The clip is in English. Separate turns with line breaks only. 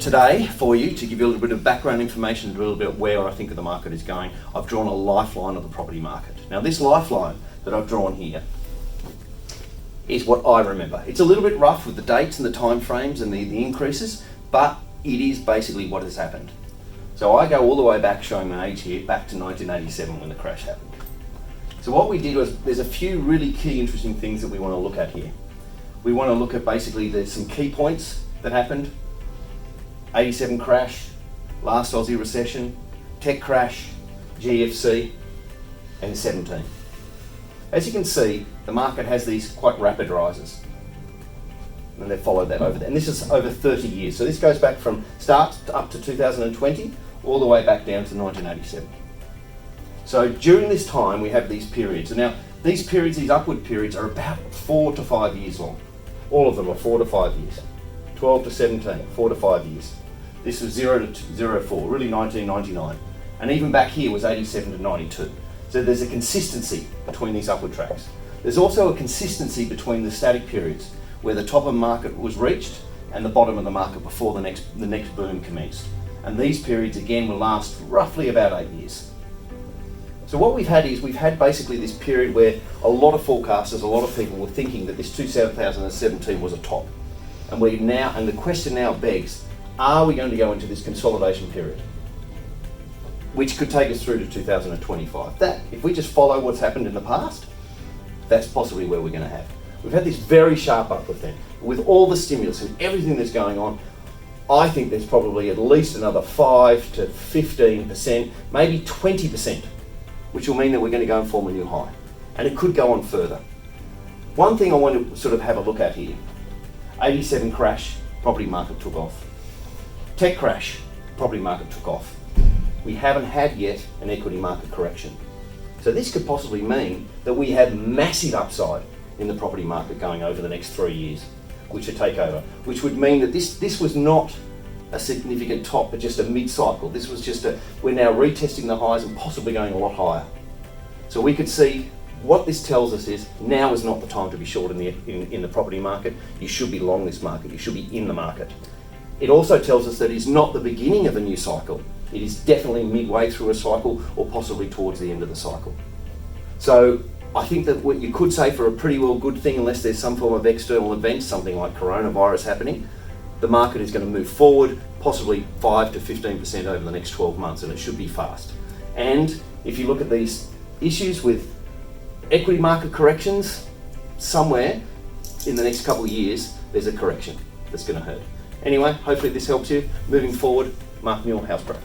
today, for you, to give you a little bit of background information, a little bit where I think the market is going, I've drawn a lifeline of the property market. Now this lifeline that I've drawn here is what I remember. It's a little bit rough with the dates and the time frames and the increases, but it is basically what has happened. So I go all the way back, showing my age here, back to 1987 when the crash happened. So what we did was, there's a few really key interesting things that we want to look at here. We want to look at basically there's some key points that happened. 87 crash, last Aussie recession, tech crash, GFC, and 17. As you can see, the market has these quite rapid rises. And they've followed that over there. And this is over 30 years. So this goes back from start up to 2020, all the way back down to 1987. So during this time, we have these periods. And now these periods, these upward periods, are about 4 to 5 years long. All of them are 4 to 5 years. 12 to 17, 4 to 5 years. This was 0 to 04, really 1999. And even back here was 87 to 92. So there's a consistency between these upward tracks. There's also a consistency between the static periods, where the top of the market was reached and the bottom of the market before the next boom commenced. And these periods again will last roughly about 8 years. So what we've had is, we've had basically this period where a lot of forecasters, a lot of people were thinking that this 2017 was a top. And the question now begs, are we going to go into this consolidation period? Which could take us through to 2025. That, if we just follow what's happened in the past, that's possibly where we're going to have. We've had this very sharp upward thing. With all the stimulus and everything that's going on, I think there's probably at least another 5 to 15%, maybe 20%, which will mean that we're going to go and form a new high. And it could go on further. One thing I want to sort of have a look at here, 87 crash, property market took off. Tech crash, property market took off. We haven't had yet an equity market correction. So this could possibly mean that we have massive upside in the property market going over the next 3 years, which would take over, which would mean that this was not a significant top, but just a mid-cycle. This was just we're now retesting the highs and possibly going a lot higher. So we could see, what this tells us is, now is not the time to be short in the property market. You should be long this market, you should be in the market. It also tells us that it's not the beginning of a new cycle. It is definitely midway through a cycle, or possibly towards the end of the cycle. So I think that what you could say for a pretty well good thing, unless there's some form of external event, something like coronavirus happening, the market is going to move forward, possibly 5 to 15% over the next 12 months, and it should be fast. And if you look at these issues with equity market corrections, somewhere in the next couple of years, there's a correction that's going to hurt. Anyway, hopefully this helps you. Moving forward, Mark Newell, Housebroker.